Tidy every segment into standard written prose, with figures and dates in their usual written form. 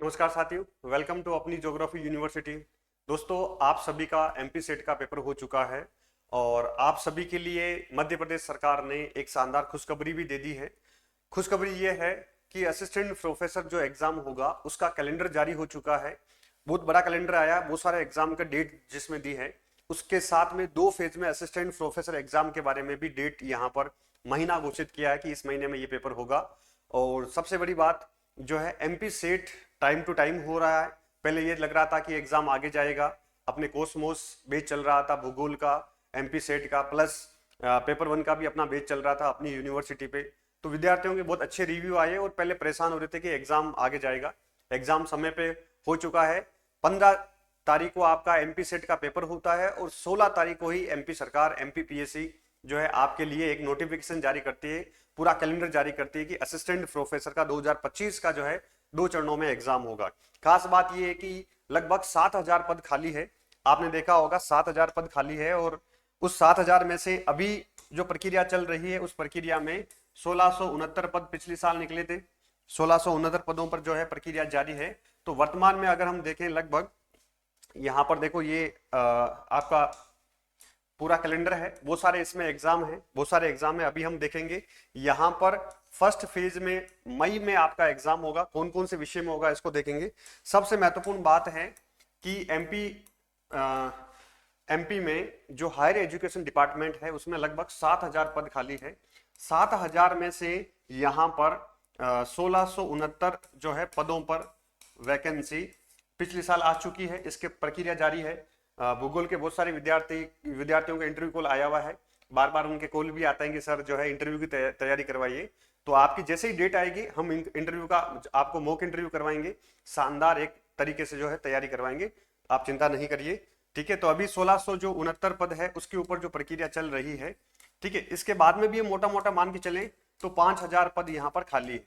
नमस्कार साथियों, welcome to अपनी ज्योग्राफी यूनिवर्सिटी। दोस्तों, आप सभी का एमपी सेट का पेपर हो चुका है और आप सभी के लिए मध्य प्रदेश सरकार ने एक शानदार खुशखबरी भी दे दी है। खुशखबरी ये है कि असिस्टेंट प्रोफेसर जो एग्जाम होगा उसका कैलेंडर जारी हो चुका है। बहुत बड़ा कैलेंडर आया, बहुत सारे एग्जाम का डेट जिसमें दी है। उसके साथ में 2 फेज में असिस्टेंट प्रोफेसर एग्जाम के बारे में भी डेट यहाँ पर महीना घोषित किया है कि इस महीने में ये पेपर होगा। और सबसे बड़ी बात जो है, MP set time to time हो रहा है। पहले ये लग रहा था कि एग्जाम आगे जाएगा, अपने कोसमोस बेच चल रहा था भूगोल का, एमपी सेट का, प्लस पेपर 1 का भी अपना बेच चल रहा था अपनी यूनिवर्सिटी पे। तो विद्यार्थियों के बहुत अच्छे रिव्यू आए और पहले परेशान हो रहे थे कि एग्जाम आगे जाएगा। एग्जाम समय पे हो चुका है। 15 तारीख को आपका एमपी सेट का पेपर होता है और 16 तारीख को ही एमपी सरकार, एमपी पीएससी जो है आपके लिए एक नोटिफिकेशन जारी करती है, पूरा कैलेंडर जारी करती है कि असिस्टेंट प्रोफेसर का 2025 का जो है 2 चरणों में एग्जाम होगा। खास बात यह है कि लगभग 7,000 पद खाली है। आपने देखा होगा 7,000 पद खाली है और उस 7,000 में से अभी जो प्रक्रिया चल रही है उस प्रक्रिया में 1669 पद पिछले साल निकले थे। 1669 पदों पर जो है प्रक्रिया जारी है। तो वर्तमान में अगर हम देखें, लगभग यहाँ पर देखो, ये आपका पूरा कैलेंडर है। बहुत सारे इसमें एग्जाम है, बहुत सारे एग्जाम है, अभी हम देखेंगे। यहाँ पर फर्स्ट फेज में मई में आपका एग्जाम होगा। कौन कौन से विषय में होगा इसको देखेंगे। सबसे महत्वपूर्ण बात है कि एमपी में जो हायर एजुकेशन डिपार्टमेंट है उसमें लगभग 7,000 पद खाली है। 7,000 में से यहाँ पर 1669 जो है पदों पर वैकेंसी पिछले साल आ चुकी है। इसके प्रक्रिया जारी है। भूगोल के बहुत सारे विद्यार्थियों का इंटरव्यू कॉल आया हुआ है। बार बार उनके कॉल भी आते हैं कि सर जो है इंटरव्यू की तैयारी करवाइए। तो आपकी जैसे ही डेट आएगी हम इंटरव्यू का आपको मॉक इंटरव्यू करवाएंगे। शानदार एक तरीके से जो है तैयारी करवाएंगे, आप चिंता नहीं करिए। ठीक है, तो अभी 1669 पद है, उसके ऊपर जो प्रक्रिया चल रही है। ठीक है, इसके बाद में भी मोटा मोटा मान के चले तो 5,000 पद यहाँ पर खाली है।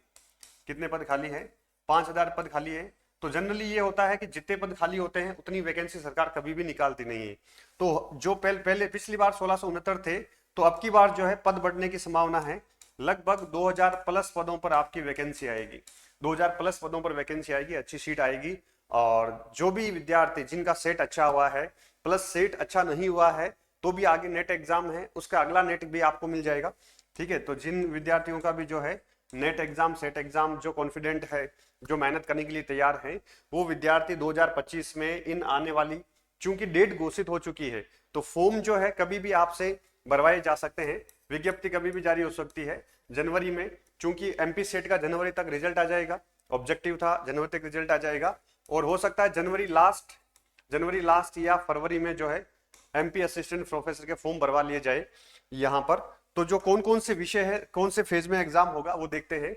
कितने पद खाली है? 5,000 पद खाली है। तो जनरली ये होता है कि जितने पद खाली होते हैं उतनी वैकेंसी सरकार कभी भी निकालती नहीं है। तो जो पहले पिछली बार 1669 थे, तो अब की बार जो है पद बढ़ने की संभावना है। लगभग 2,000 प्लस पदों पर आपकी वैकेंसी आएगी। 2,000 प्लस पदों पर वैकेंसी आएगी, अच्छी सीट आएगी। और जो भी विद्यार्थी जिनका सेट अच्छा हुआ है, प्लस सेट अच्छा नहीं हुआ है, तो भी आगे नेट एग्जाम है, उसका अगला नेट भी आपको मिल जाएगा। ठीक है, तो जिन विद्यार्थियों का भी जो है नेट एग्जाम, सेट एग्जाम जो कॉन्फिडेंट है, जो मेहनत करने के लिए तैयार हैं, वो विद्यार्थी 2025 में इन आने वाली, चूंकि डेट घोषित हो चुकी है, तो फॉर्म जो है कभी भी आपसे भरवाए जा सकते हैं। विज्ञप्ति कभी भी जारी हो सकती है जनवरी में, चूंकि एमपी सेट का जनवरी तक रिजल्ट आ जाएगा। ऑब्जेक्टिव था जनवरी तक रिजल्ट आ जाएगा और हो सकता है जनवरी लास्ट या फरवरी में जो है एमपी असिस्टेंट प्रोफेसर के फॉर्म भरवा लिए जाए यहाँ पर। तो जो कौन कौन से विषय है, कौन से फेज में एग्जाम होगा वो देखते हैं।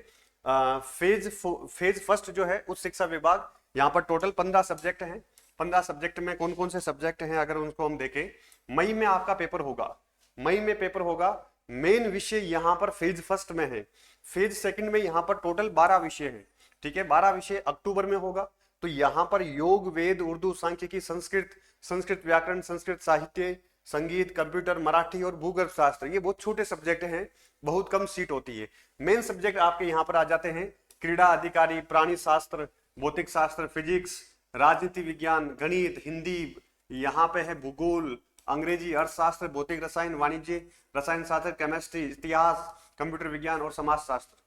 फेज फर्स्ट जो है उच्च शिक्षा विभाग, यहाँ पर टोटल 15 सब्जेक्ट हैं। 15 सब्जेक्ट में कौन कौन से सब्जेक्ट हैं अगर उनको हम देखें, मई में आपका पेपर होगा। मई में पेपर होगा। मेन विषय यहाँ पर फेज फर्स्ट में है। फेज सेकंड में यहाँ पर टोटल 12 विषय हैं। ठीक है, 12 विषय अक्टूबर में होगा। तो यहाँ पर योग, वेद, उर्दू, सांख्यिकी, संस्कृत व्याकरण, संस्कृत साहित्य, संगीत, कंप्यूटर, मराठी और भूगर्भ शास्त्र, ये बहुत छोटे सब्जेक्ट हैं, बहुत कम सीट होती है। मेन सब्जेक्ट आपके यहाँ पर आ जाते हैं क्रीड़ा अधिकारी, प्राणी शास्त्र, भौतिक शास्त्र, फिजिक्स, राजनीति विज्ञान, गणित, हिंदी, यहाँ पे है भूगोल, अंग्रेजी, अर्थशास्त्र, भौतिक रसायन, वाणिज्य, रसायन शास्त्र, केमिस्ट्री, इतिहास, कंप्यूटर विज्ञान और समाज शास्त्र।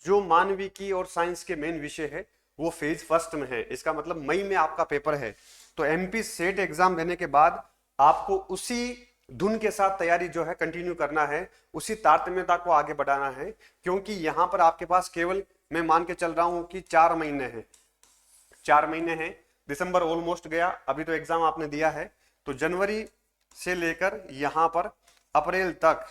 जो मानविकी और साइंस के मेन विषय है वो फेज फर्स्ट में है। इसका मतलब मई में आपका पेपर है। तो एमपी सेट एग्जाम देने के बाद आपको उसी धुन के साथ तैयारी जो है कंटिन्यू करना है, उसी तारतम्यता को आगे बढ़ाना है। क्योंकि यहां पर आपके पास केवल, मैं मान के चल रहा हूं कि 4 महीने हैं। 4 महीने हैं, दिसंबर ऑलमोस्ट गया, अभी तो एग्जाम आपने दिया है। तो जनवरी से लेकर यहां पर अप्रैल तक,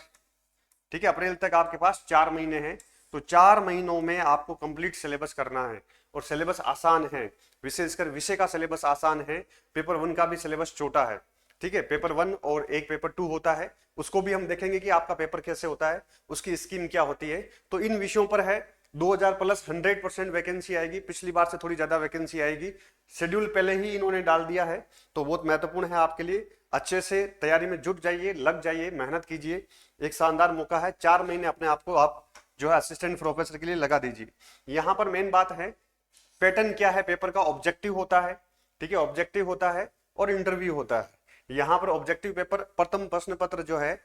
ठीक है, अप्रैल तक आपके पास 4 महीने हैं। तो 4 महीनों में आपको कंप्लीट सिलेबस करना है और सिलेबस आसान है, विशेषकर विषय का सिलेबस आसान है। पेपर 1 का भी सिलेबस छोटा है। ठीक है, पेपर 1 और एक पेपर 2 होता है, उसको भी हम देखेंगे कि आपका पेपर कैसे होता है, उसकी स्कीम क्या होती है। तो इन विषयों पर है 2,000 प्लस 100% वैकेंसी आएगी। पिछली बार से थोड़ी ज्यादा वैकेंसी आएगी। शेड्यूल पहले ही इन्होंने डाल दिया है, तो बहुत महत्वपूर्ण है आपके लिए। अच्छे से तैयारी में जुट जाइए, लग जाइए, मेहनत कीजिए। एक शानदार मौका है। 4 महीने अपने आप को आप जो है असिस्टेंट प्रोफेसर के लिए लगा दीजिए। यहाँ पर मेन बात है, पैटर्न क्या है पेपर का, ऑब्जेक्टिव होता है, ठीक है, ऑब्जेक्टिव होता है और इंटरव्यू होता है। यहाँ पर ऑब्जेक्टिव पेपर प्रथम प्रश्न पत्र जो है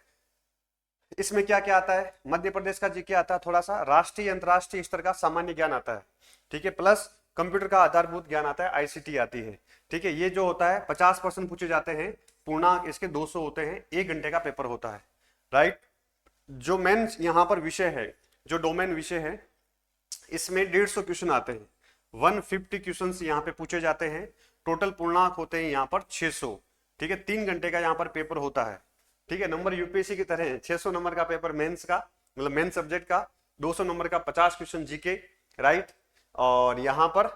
इसमें क्या क्या आता है, मध्य प्रदेश का जीके आता है, थोड़ा सा राष्ट्रीय अंतरराष्ट्रीय स्तर का सामान्य ज्ञान आता है, ठीक है, प्लस कंप्यूटर का आधारभूत ज्ञान आता है, आईसीटी आती है, ठीक है। ये जो होता है 50% पूछे जाते हैं, पूर्णांक इसके 200 होते हैं, 1 घंटे का पेपर होता है, राइट। जो मेन यहाँ पर विषय है, जो डोमेन विषय है, इसमें 150 क्वेश्चन आते हैं, 150 क्वेश्चन यहाँ पे पूछे जाते हैं, टोटल पूर्णांक होते हैं यहाँ पर 600, ठीक है। 3 घंटे का यहाँ पर पेपर होता है, ठीक है। नंबर यूपीएससी की तरह है, 600 नंबर का पेपर मेंस का, मतलब मेन सब्जेक्ट का, 200 नंबर का 50 क्वेश्चन जीके, राइट। और यहाँ पर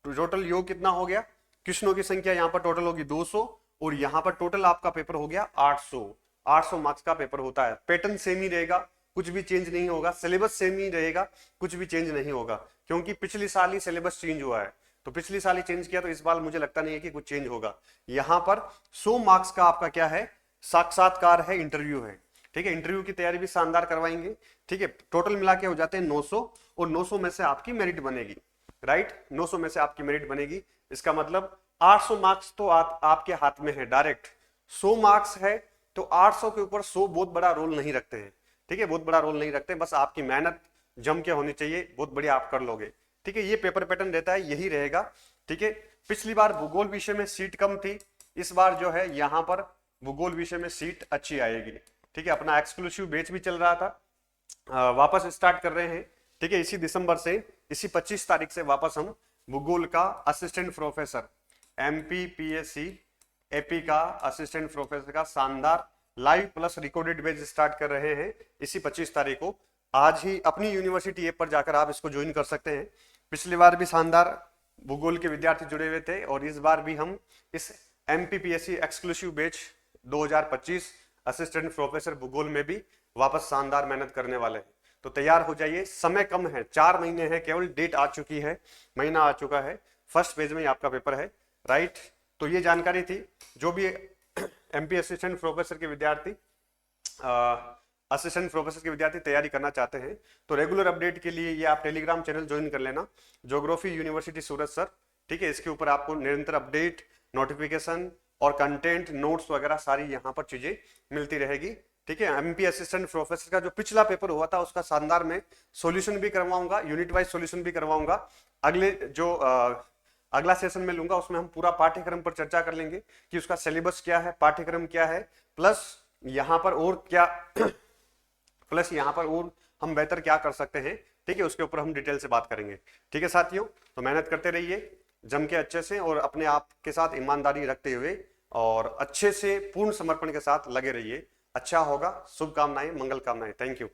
टोटल योग कितना हो गया, क्वेश्चनों की संख्या यहाँ पर टोटल होगी 200, और यहाँ पर टोटल आपका पेपर हो गया 800 मार्क्स का पेपर होता है। पैटर्न सेम ही रहेगा, कुछ भी चेंज नहीं होगा, सिलेबस सेम ही रहेगा, कुछ भी चेंज नहीं होगा, क्योंकि पिछली साल ही सिलेबस चेंज हुआ है, तो पिछली साल ही चेंज किया, तो इस बार मुझे लगता नहीं है कि कुछ चेंज होगा। यहाँ पर 100 मार्क्स का आपका क्या है, साक्षात्कार है, इंटरव्यू है, ठीक है। इंटरव्यू की तैयारी भी शानदार करवाएंगे, ठीक है। टोटल मिला के हो जाते हैं 900, और 900 में से आपकी मेरिट बनेगी, राइट, 900 में से आपकी मेरिट बनेगी। इसका मतलब 800 मार्क्स तो आपके हाथ में है डायरेक्ट, 100 मार्क्स है तो 800 के ऊपर 100 बहुत बड़ा रोल नहीं रखते हैं, ठीक है, बहुत बड़ा रोल नहीं रखते, बस आपकी मेहनत जम के होनी चाहिए, बहुत बढ़िया आप कर लोगे, ठीक है। ये पेपर पैटर्न रहता है, यही रहेगा, ठीक है। पिछली बार भूगोल विषय में सीट कम थी, इस बार जो है यहाँ पर भूगोल विषय में सीट अच्छी आएगी, ठीक है। अपना एक्सक्लूसिव बैच भी चल रहा था, वापस स्टार्ट कर रहे हैं, ठीक है। इसी दिसंबर से, इसी 25 तारीख से वापस हम भूगोल का असिस्टेंट प्रोफेसर, MPPSC AP का असिस्टेंट प्रोफेसर का शानदार live plus recorded batch start कर रहे हैं इसी 25 तारीख को। आज ही अपनी यूनिवर्सिटी ऐप पर जाकर आप इसको ज्वाइन कर सकते हैं। पिछली बार भी शानदार भूगोल के विद्यार्थी जुड़े हुए थे, और इस बार भी हम इस MPPSC exclusive batch 2025 assistant professor भूगोल में भी वापस शानदार मेहनत करने वाले हैं। तो तैयार हो जाइए, समय कम है, 4 महीने हैं केवल, डेट आ चुकी है, महीना आ चुका है, फर्स्ट पेज में ही आपका पेपर है, राइट। तो ये जानकारी थी, जो भी MP असिस्टेंट प्रोफेसर के विद्यार्थी, असिस्टेंट प्रोफेसर के विद्यार्थी तैयारी करना चाहते हैं, तो रेगुलर अपडेट के लिए ये आप टेलीग्राम चैनल ज्वाइन कर लेना, ज्योग्राफी यूनिवर्सिटी सूरत सर, ठीक है। इसके ऊपर आपको निरंतर अपडेट, नोटिफिकेशन और कंटेंट, नोट्स वगैरह सारी यहाँ पर चीजें मिलती रहेगी, ठीक है। MP असिस्टेंट प्रोफेसर का जो पिछला पेपर हुआ था उसका शानदार में सॉल्यूशन भी करवाऊंगा, यूनिट वाइज सॉल्यूशन भी करवाऊंगा, अगले जो अगला सेशन में लूंगा, उसमें हम पूरा पाठ्यक्रम पर चर्चा कर लेंगे कि उसका सिलेबस क्या है, पाठ्यक्रम क्या है, प्लस यहाँ पर और क्या प्लस यहाँ पर और हम बेहतर क्या कर सकते हैं, ठीक है, उसके ऊपर हम डिटेल से बात करेंगे, ठीक है साथियों। तो मेहनत करते रहिए जम के अच्छे से, और अपने आप के साथ ईमानदारी रखते हुए और अच्छे से पूर्ण समर्पण के साथ लगे रहिए, अच्छा होगा। शुभकामनाएं, मंगल कामनाएं, थैंक यू।